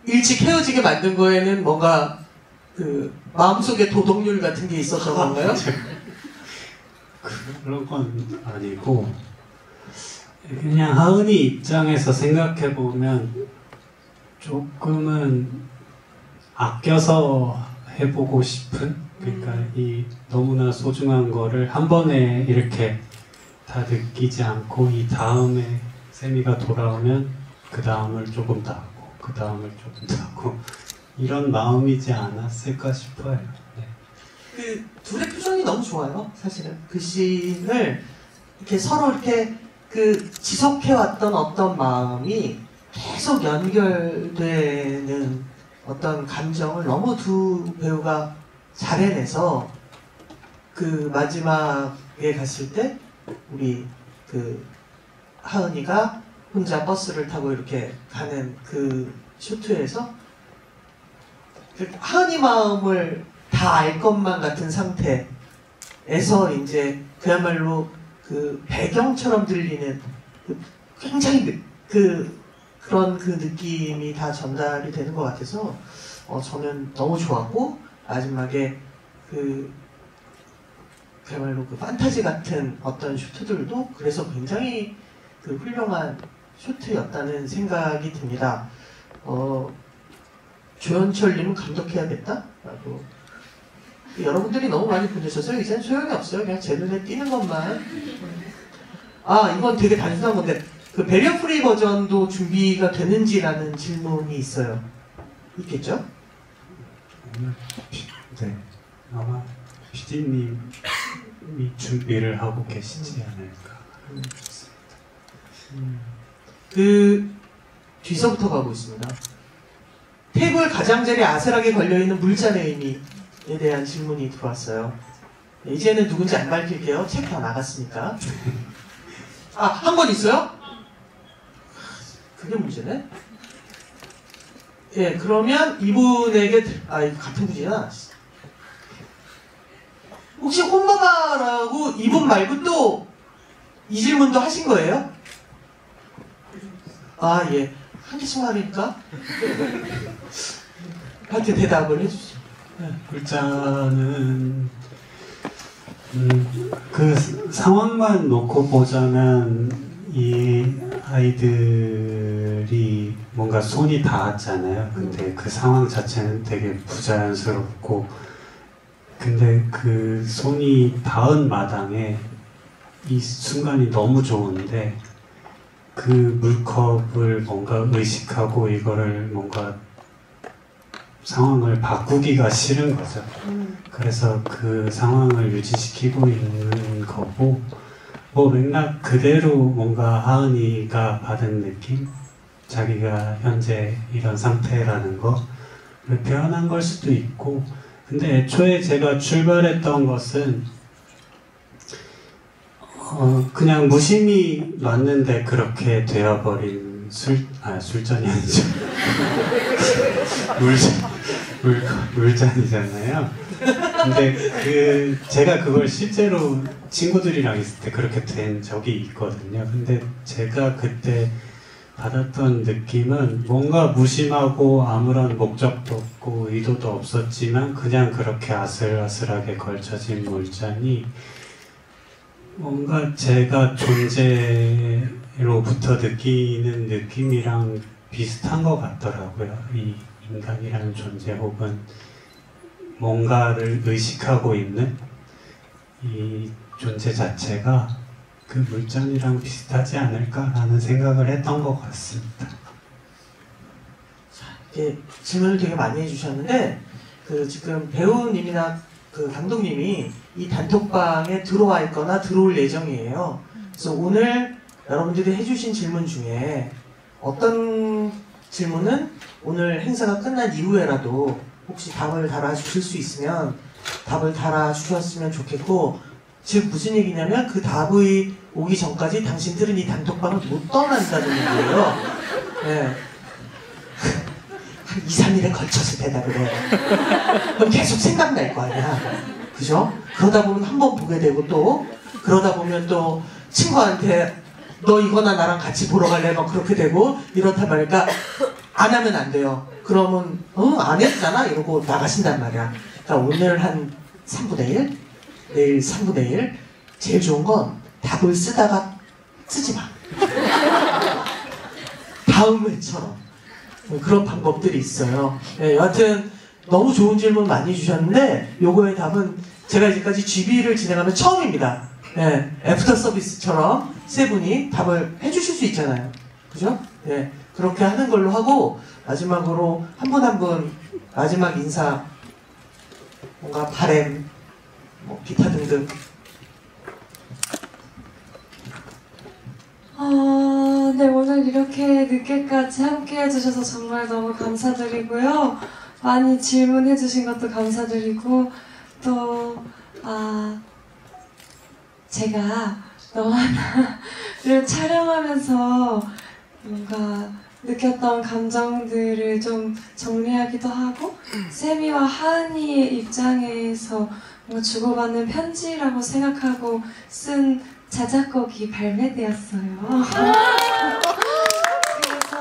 일찍 헤어지게 만든 거에는 뭔가 그 마음속에 도덕률 같은 게 있었던 건가요? 그런 건 아니고 그냥 하은이 입장에서 생각해 보면 조금은 아껴서 해보고 싶은, 그러니까 이 너무나 소중한 거를 한 번에 이렇게 다 느끼지 않고 이 다음에 세미가 돌아오면 그 다음을 조금 더 하고 그 다음을 조금 더 하고 이런 마음이지 않았을까 싶어요. 네. 그 둘의 표정이 너무 좋아요. 사실은 그 씬을 이렇게 서로 이렇게 그 지속해왔던 어떤 마음이 계속 연결되는 어떤 감정을 너무 두 배우가 잘 해내서 그 마지막에 갔을 때 우리 그 하은이가 혼자 버스를 타고 이렇게 가는 그 쇼트에서 그 하은이 마음을 다 알 것만 같은 상태에서 이제 그야말로 그 배경처럼 들리는 그 굉장히 그런 그 느낌이 다 전달이 되는 것 같아서 저는 너무 좋았고 마지막에 그야말로 그 판타지 같은 어떤 슈트들도 그래서 굉장히 그 훌륭한 슈트였다는 생각이 듭니다. 조연철님은 감독해야겠다? 라고 여러분들이 너무 많이 보내셔서 이젠 소용이 없어요. 그냥 제 눈에 띄는 것만. 이건 되게 단순한 건데 그 배리어 프리 버전도 준비가 되는지라는 질문이 있어요. 있겠죠? 네, 아마 PD님이 준비를 하고 계시지 않을까. 그 뒤서부터 가고 있습니다. 테이블 가장자리에 아슬하게 걸려있는 물잔의 의미에 대한 질문이 들어왔어요. 이제는 누군지 안 밝힐게요. 책 다 나갔으니까. 한 권 있어요? 그게 문제네. 예, 그러면 이분에게 이거 같은 분이잖아. 혹시 혼마마라고 이분 말고 또 이 질문도 하신 거예요? 예. 한 개씩 말입니까? 한테 대답을 해주시죠. 글자는 그 상황만 놓고 보자면 이 아이들이 뭔가 손이 닿았잖아요. 근데 그 상황 자체는 되게 부자연스럽고, 근데 그 손이 닿은 마당에 이 순간이 너무 좋은데 그 물컵을 뭔가 의식하고 이거를 뭔가 상황을 바꾸기가 싫은 거죠. 그래서 그 상황을 유지시키고 있는 거고, 뭐 맥락 그대로 뭔가 하은이가 받은 느낌? 자기가 현재 이런 상태라는 거를 표현한 걸 수도 있고, 근데 애초에 제가 출발했던 것은 그냥 무심히 놨는데 그렇게 되어버린 술잔이 아니죠. 물잔이잖아요. 근데 제가 그걸 실제로 친구들이랑 있을 때 그렇게 된 적이 있거든요. 근데 제가 그때 받았던 느낌은 뭔가 무심하고 아무런 목적도 없고 의도도 없었지만 그냥 그렇게 아슬아슬하게 걸쳐진 물잔이 뭔가 제가 존재로부터 느끼는 느낌이랑 비슷한 것 같더라고요. 이 인간이라는 존재 혹은 뭔가를 의식하고 있는 이 존재 자체가 그 물잔이랑 비슷하지 않을까라는 생각을 했던 것 같습니다. 질문을 되게 많이 해주셨는데 지금 배우님이나 감독님이 이 단톡방에 들어와 있거나 들어올 예정이에요. 그래서 오늘 여러분들이 해주신 질문 중에 어떤 질문은 오늘 행사가 끝난 이후에라도 혹시 답을 달아주실 수 있으면 답을 달아주셨으면 좋겠고, 즉 무슨 얘기냐면 그 답이 오기 전까지 당신들은 이 단톡방을 못 떠난다는 얘기예요. 네. 한 2, 3일에 걸쳐서 대답을 해. 그럼 계속 생각날 거 아니야. 그죠? 그러다 보면 한 번 보게 되고 또 그러다 보면 또 친구한테 너 이거나 나랑 같이 보러 갈래? 막 그렇게 되고 이렇단 말이니까 안 하면 안 돼요. 그러면 안 했잖아 이러고 나가신단 말이야. 그러니까 오늘 한 3분의 1, 내일 3분의 1. 제일 좋은 건 답을 쓰다가 쓰지 마. 다음 회처럼 그런 방법들이 있어요. 네, 여하튼 너무 좋은 질문 많이 주셨는데 요거의 답은 제가 이제까지 GB를 진행하면 처음입니다. 네, 애프터 서비스처럼 세 분이 답을 해주실 수 있잖아요. 그죠? 네, 그렇게 하는 걸로 하고 마지막으로 한 분 한 분 마지막 인사 뭔가 바램 뭐 기타 등등. 네, 오늘 이렇게 늦게까지 함께 해주셔서 정말 너무 감사드리고요. 많이 질문해주신 것도 감사드리고, 또, 제가 너와 나를 촬영하면서 뭔가 느꼈던 감정들을 좀 정리하기도 하고, 세미와 하은이의 입장에서 뭔가 주고받는 편지라고 생각하고 쓴 자작곡이 발매되었어요. 그래서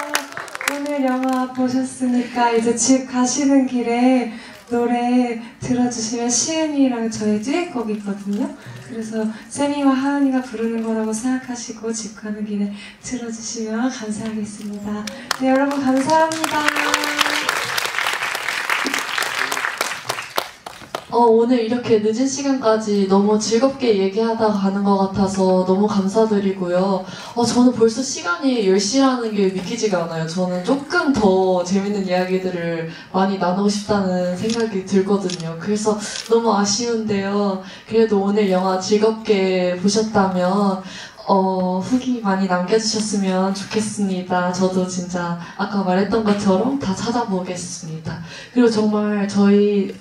오늘 영화 보셨으니까 이제 집 가시는 길에 노래 들어주시면 시은이랑 저의 듀엣곡이 있거든요. 그래서 세미와 하은이가 부르는 거라고 생각하시고 집 가는 길에 들어주시면 감사하겠습니다. 네, 여러분 감사합니다. 오늘 이렇게 늦은 시간까지 너무 즐겁게 얘기하다 가는 것 같아서 너무 감사드리고요. 저는 벌써 시간이 10시라는 게 믿기지가 않아요. 저는 조금 더 재밌는 이야기들을 많이 나누고 싶다는 생각이 들거든요. 그래서 너무 아쉬운데요. 그래도 오늘 영화 즐겁게 보셨다면 후기 많이 남겨주셨으면 좋겠습니다. 저도 진짜 아까 말했던 것처럼 다 찾아보겠습니다. 그리고 정말 저희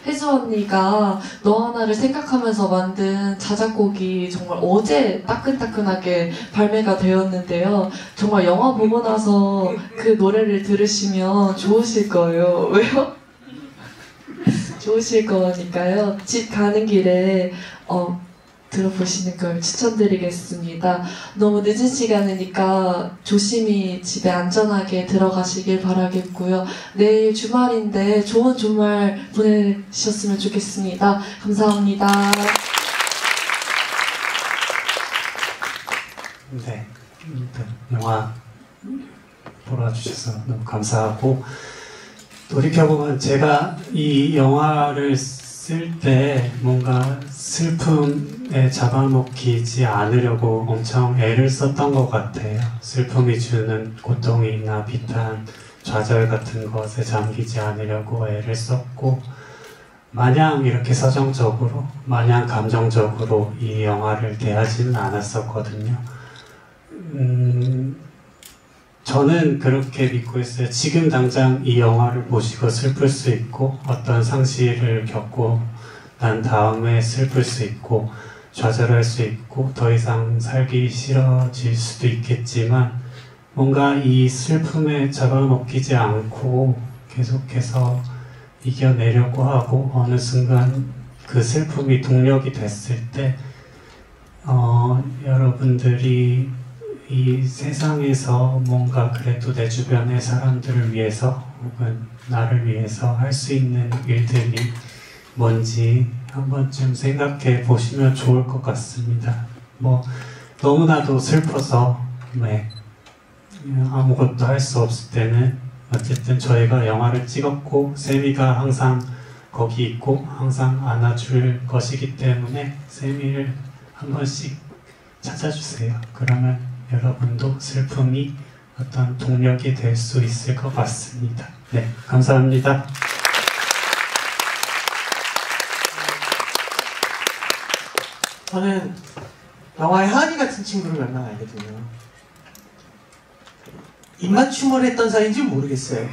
혜주 언니가 너 하나를 생각하면서 만든 자작곡이 정말 어제 따끈따끈하게 발매가 되었는데요. 정말 영화 보고 나서 그 노래를 들으시면 좋으실 거예요. 왜요? 좋으실 거니까요. 집 가는 길에 들어보시는 걸 추천드리겠습니다. 너무 늦은 시간이니까 조심히 집에 안전하게 들어가시길 바라겠고요. 내일 주말인데 좋은 주말 보내셨으면 좋겠습니다. 감사합니다. 네, 영화 보러 와주셔서 너무 감사하고 돌이켜보면 제가 이 영화를 쓸 때 뭔가 슬픔에 잡아먹히지 않으려고 엄청 애를 썼던 것 같아요. 슬픔이 주는 고통이나 비탄, 좌절 같은 것에 잠기지 않으려고 애를 썼고 마냥 이렇게 서정적으로, 마냥 감정적으로 이 영화를 대하지는 않았었거든요. 저는 그렇게 믿고 있어요. 지금 당장 이 영화를 보시고 슬플 수 있고 어떤 상실을 겪고 난 다음에 슬플 수 있고 좌절할 수 있고 더 이상 살기 싫어질 수도 있겠지만 뭔가 이 슬픔에 잡아먹히지 않고 계속해서 이겨내려고 하고 어느 순간 그 슬픔이 동력이 됐을 때 여러분들이 이 세상에서 뭔가 그래도 내 주변의 사람들을 위해서 혹은 나를 위해서 할 수 있는 일들이 뭔지 한 번쯤 생각해 보시면 좋을 것 같습니다. 뭐 너무나도 슬퍼서 아무것도 할 수 없을 때는 어쨌든 저희가 영화를 찍었고 세미가 항상 거기 있고 항상 안아줄 것이기 때문에 세미를 한 번씩 찾아주세요. 그러면 여러분도 슬픔이 어떤 동력이 될 수 있을 것 같습니다. 네, 감사합니다. 저는 영화의 하은이 같은 친구를 몇 명 알거든요. 입맞춤을 했던 사이인지 모르겠어요.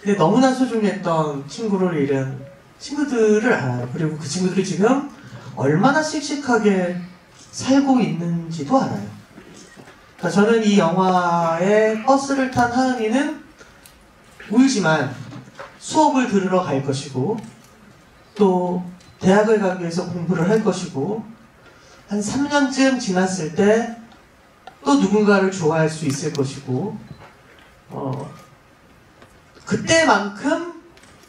근데 너무나 소중했던 친구를 잃은 친구들을 알아요. 그리고 그 친구들이 지금 얼마나 씩씩하게 살고 있는지도 알아요. 그러니까 저는 이 영화에 버스를 탄 하은이는 울지만 수업을 들으러 갈 것이고 또 대학을 가기 위해서 공부를 할 것이고 한 3년쯤 지났을 때 또 누군가를 좋아할 수 있을 것이고 그때만큼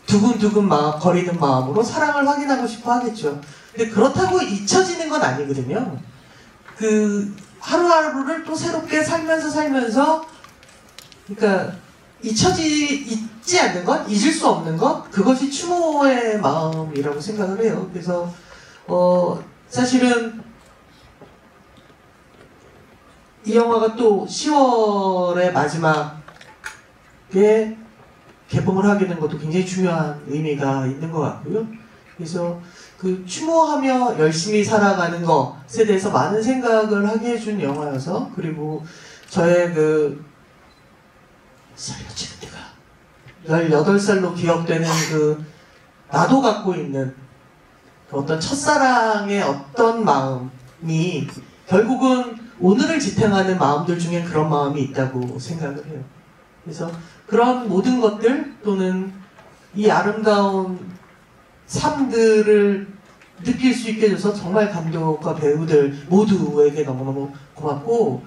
두근두근 거리는 마음으로 사랑을 확인하고 싶어 하겠죠. 근데 그렇다고 잊혀지는 건 아니거든요. 그 하루하루를 또 새롭게 살면서 그러니까 잊지 않는 것, 잊을 수 없는 것, 그것이 추모의 마음이라고 생각을 해요. 그래서 사실은 이 영화가 또 10월의 마지막에 개봉을 하게 된 것도 굉장히 중요한 의미가 있는 것 같고요. 그래서 그 추모하며 열심히 살아가는 것에 대해서 많은 생각을 하게 해준 영화여서, 그리고 저의 그 살려치는 데가 18살로 기억되는 그 나도 갖고 있는 그 어떤 첫사랑의 어떤 마음이 결국은 오늘을 지탱하는 마음들 중에 그런 마음이 있다고 생각을 해요. 그래서 그런 모든 것들 또는 이 아름다운 삶들을 느낄 수 있게 해줘서 정말 감독과 배우들 모두에게 너무너무 고맙고,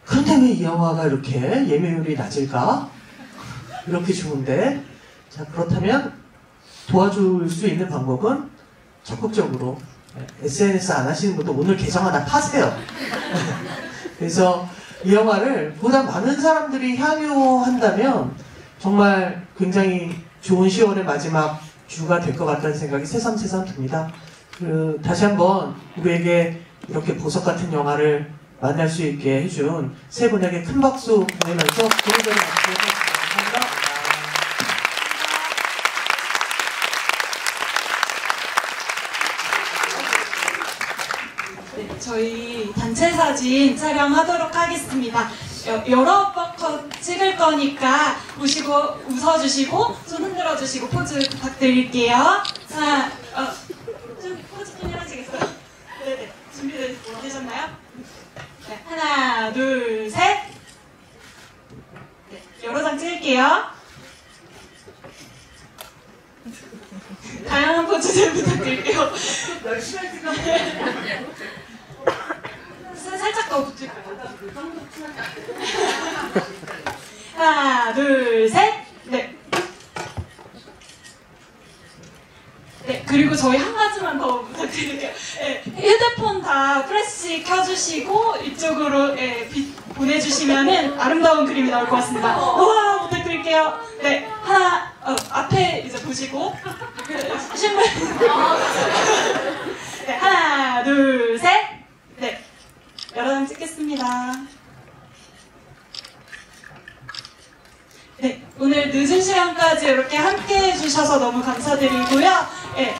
그런데 왜 이 영화가 이렇게 예매율이 낮을까? 이렇게 좋은데, 자, 그렇다면 도와줄 수 있는 방법은 적극적으로 SNS 안 하시는 분도 오늘 계정 하나 파세요. 그래서 이 영화를 보다 많은 사람들이 향유한다면 정말 굉장히 좋은 10월의 마지막 주가 될 것 같다는 생각이 새삼새삼 듭니다. 다시 한번 우리에게 이렇게 보석 같은 영화를 만날 수 있게 해준 세 분에게 큰 박수 보내면서 좋은 자리 마치겠습니다. 감사합니다. 저희 단체 사진 촬영하도록 하겠습니다. 여러 번 찍을 거니까 보시고 웃어주시고 손 흔들어주시고 포즈 부탁드릴게요. 자, 좀 포즈 좀 해주시겠어요? 네네, 준비되셨나요? 네, 하나, 둘, 셋. 네, 여러 장 찍을게요. 다양한 포즈들 부탁드릴게요. 열심히 찍어. 살짝 더 붙일까요? 하나, 둘, 셋. 네. 네, 그리고 저희 한 가지만 더 부탁드릴게요. 네, 휴대폰 다 프레시 켜주시고 이쪽으로 보내주시면은 아름다운 그림이 나올 것 같습니다. 우와, 부탁드릴게요. 네, 하나, 앞에 이제 보시고 신문. 네, 하나, 둘, 셋. 네, 여러 장 찍겠습니다. 네, 오늘 늦은 시간까지 이렇게 함께 해주셔서 너무 감사드리고요. 네.